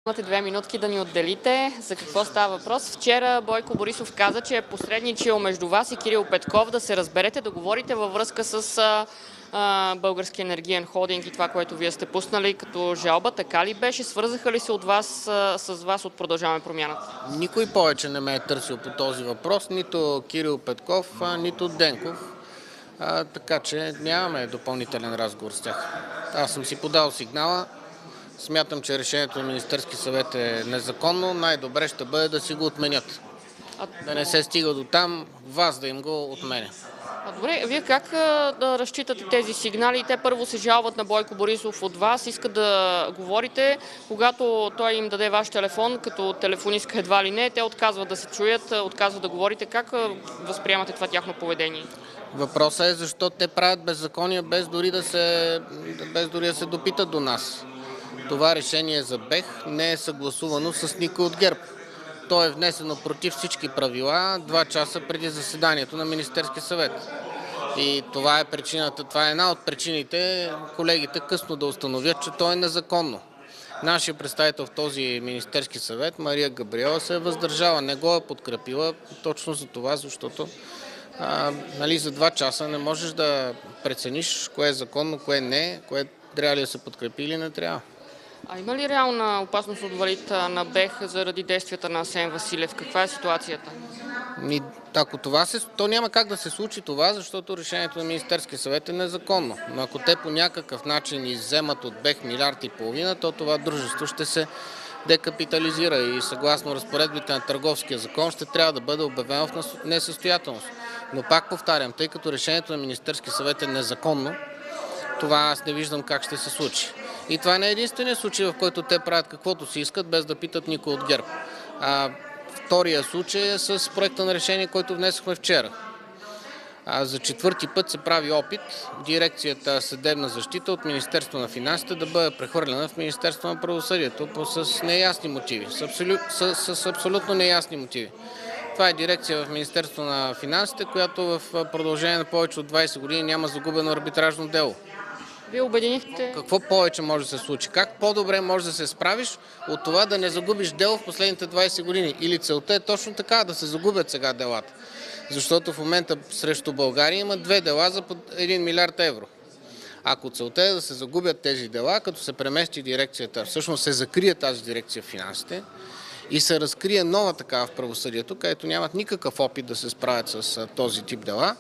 Имате 2 минутки да ни отделите. За какво става въпрос? Вчера Бойко Борисов каза, че е посредничил между вас и Кирил Петков да се разберете, да говорите във връзка с Българския енергиен холдинг и това, което вие сте пуснали като жалба. Така ли беше? Свързаха ли се с вас от Продължаваме промяната? Никой повече не ме е търсил по този въпрос, нито Кирил Петков, нито Денков. Така че нямаме допълнителен разговор с тях. Аз съм си подал сигнала. Смятам, че решението на Министерски съвет е незаконно. Най-добре ще бъде да си го отменят. Да не се стига до там, вас да им го отменя. Добре, вие как да разчитате тези сигнали? Те първо се жалват на Бойко Борисов от вас, искат да говорите. Когато той им даде ваш телефон, като телефонистка едва ли не, те отказват да се чуят, отказват да говорите. Как възприемате това тяхно поведение? Въпросът е защо те правят беззакония без дори да се допитат до нас. Това решение за БЕХ не е съгласувано с никой от ГЕРБ. То е внесено против всички правила 2 часа преди заседанието на Министерския съвет. И това е причината, това е една от причините колегите късно да установят, че то е незаконно. Нашият представител в този Министерски съвет, Мария Габриела, се е въздържала, не го е подкрепила точно за това, защото за 2 часа не можеш да прецениш кое е законно, кое не, кое трябва ли да се подкрепи или не трябва. Има ли реална опасност от валит на БЕХ заради действията на Асен Василев? Каква е ситуацията? Ако то няма как да се случи това, защото решението на Министерския съвет е незаконно. Но ако те по някакъв начин изземат от БЕХ 1,5 милиарда, то това дружество ще се декапитализира и съгласно разпоредбите на Търговския закон ще трябва да бъде обявено в несъстоятелност. Но пак повтарям, тъй като решението на Министерския съвет е незаконно, това аз не виждам как ще се случи. И това не е единствения случай, в който те правят каквото си искат, без да питат никой от ГЕРБ. Втория случай е с проекта на решение, който внесохме вчера. За 4-ти път се прави опит дирекцията съдебна защита от Министерство на финансите да бъде прехвърлена в Министерство на правосъдието с неясни мотиви, с абсолютно неясни мотиви. Това е дирекция в Министерство на финансите, която в продължение на повече от 20 години няма загубено арбитражно дело. Вие обединихте... Какво повече може да се случи? Как по-добре можеш да се справиш от това да не загубиш дело в последните 20 години? Или целта е точно така, да се загубят сега делата? Защото в момента срещу България има 2 дела за 1 милиард евро. Ако целта е да се загубят тези дела, като се премести дирекцията, всъщност се закрие тази дирекция в финансите и се разкрие нова такава в правосъдието, където нямат никакъв опит да се справят с този тип дела,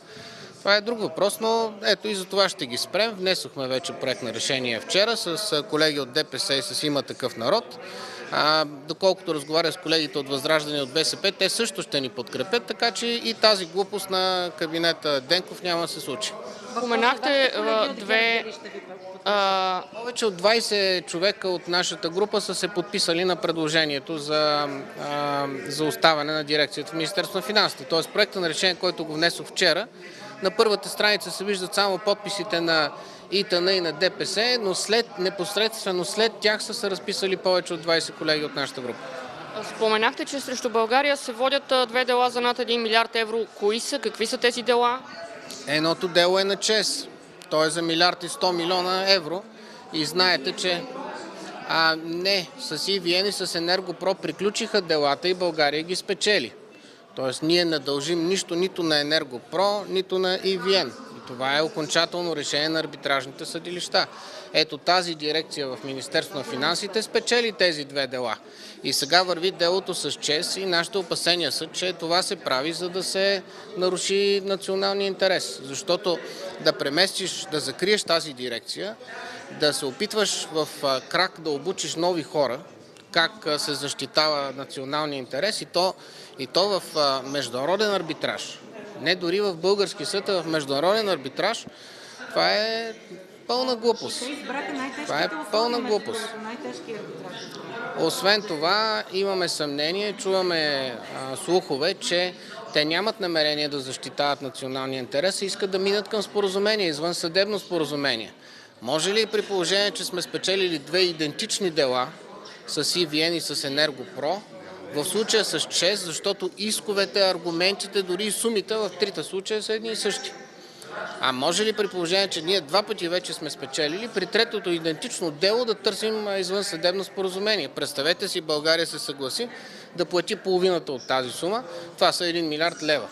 това е друг въпрос, но ето и за това ще ги спрем. Внесохме вече проект на решение вчера с колеги от ДПС и с Има такъв народ. Доколкото разговаря с колегите от Възраждане и от БСП, те също ще ни подкрепят, така че и тази глупост на кабинета Денков няма да се случи. Споменахте Повече от 20 човека от нашата група са се подписали на предложението за оставане на дирекцията в Министерство на финансите. Тоест проекта на решение, който го внесох вчера, на първата страница се виждат само подписите на ИТН и на ДПС, но непосредствено след тях са се разписали повече от 20 колеги от нашата група. Споменахте, че срещу България се водят 2 дела за над 1 милиард евро. Кои са? Какви са тези дела? Едното дело е на ЧЕЗ. То е за 1 милиард и 100 милиона евро. И знаете, че с EVN и с Енергопро приключиха делата и България ги спечели. Тоест ние не дължим нищо нито на Енергопро, нито на EVN. И това е окончателно решение на арбитражните съдилища. Ето тази дирекция в Министерство на финансите спечели тези 2 дела. И сега върви делото с ЧЕЗ и нашите опасения са, че това се прави, за да се наруши националния интерес. Защото да преместиш, да закриеш тази дирекция, да се опитваш в крак да обучиш нови хора, как се защитава националния интерес и то в международен арбитраж. Не дори в български съд, а в международен арбитраж. Това е пълна глупост. Това е пълна глупост. Освен това, имаме съмнение, чуваме слухове, че те нямат намерение да защитават националния интерес и искат да минат към споразумение, извънсъдебно споразумение. Може ли при положение, че сме спечелили 2 идентични дела с EVN и с Енергопро, в случая с ЧЕЗ, защото исковете, аргументите, дори и сумите в 3 случая са едни и същи. А може ли при положение, че ние 2 пъти вече сме спечелили, при третото идентично дело да търсим извънсъдебно споразумение? Представете си, България се съгласи да плати половината от тази сума. Това са 1 милиард лева.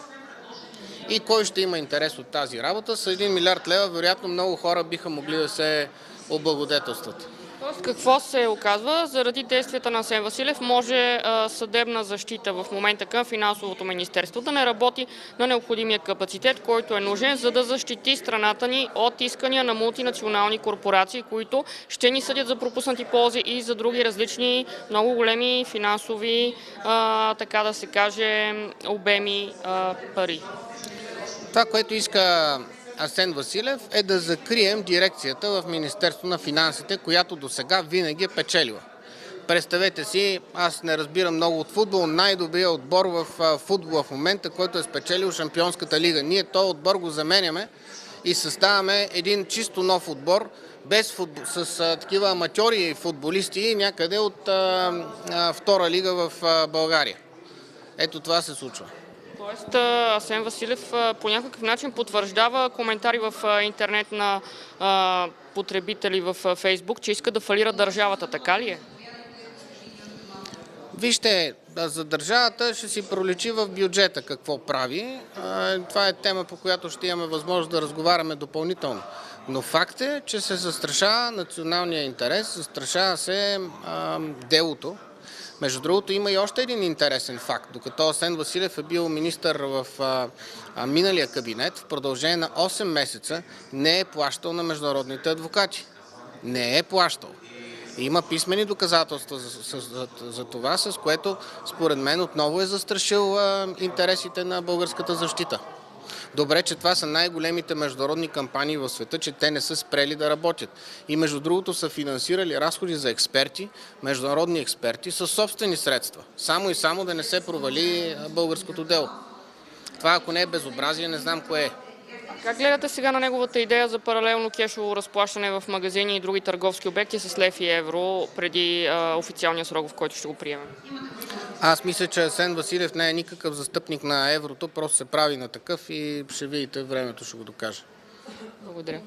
И кой ще има интерес от тази работа? С 1 милиард лева вероятно много хора биха могли да се облагодетелстват. Тоест, какво се оказва? Заради действията на Асен Василев може съдебна защита в момента към финансовото министерство да не работи на необходимия капацитет, който е нужен, за да защити страната ни от искания на мултинационални корпорации, които ще ни съдят за пропуснати ползи и за други различни много големи финансови, така да се каже, обеми пари. Това, което иска Асен Василев, е да закрием дирекцията в Министерство на финансите, която до сега винаги е печелила. Представете си, аз не разбирам много от футбол, най-добрият отбор в футбола в момента, който е спечелил Шампионската лига. Ние този отбор го заменяме и съставяме един чисто нов отбор, с такива аматьори футболисти някъде от втора лига в България. Ето това се случва. Тоест, Асен Василев по някакъв начин потвърждава коментари в интернет на потребители в Фейсбук, че иска да фалира държавата. Така ли е? Вижте, за държавата ще си проличи в бюджета какво прави. Това е тема, по която ще имаме възможност да разговаряме допълнително. Но факт е, че се застрашава националния интерес, застрашава се делото. Между другото, има и още един интересен факт. Докато Асен Василев е бил министър в миналия кабинет, в продължение на 8 месеца не е плащал на международните адвокати. Не е плащал. Има писмени доказателства за това, с което според мен отново е застрашил интересите на българската защита. Добре, че това са най-големите международни кампании в света, че те не са спрели да работят. И между другото са финансирали разходи за експерти, международни експерти, със собствени средства. Само и само да не се провали българското дело. Това, ако не е безобразие, не знам кое е. Как гледате сега на неговата идея за паралелно кешово разплащане в магазини и други търговски обекти с лев и евро преди официалния срок, в който ще го приемем? Аз мисля, че Асен Василев не е никакъв застъпник на еврото, просто се прави на такъв и ще видите, времето ще го докаже. Благодаря.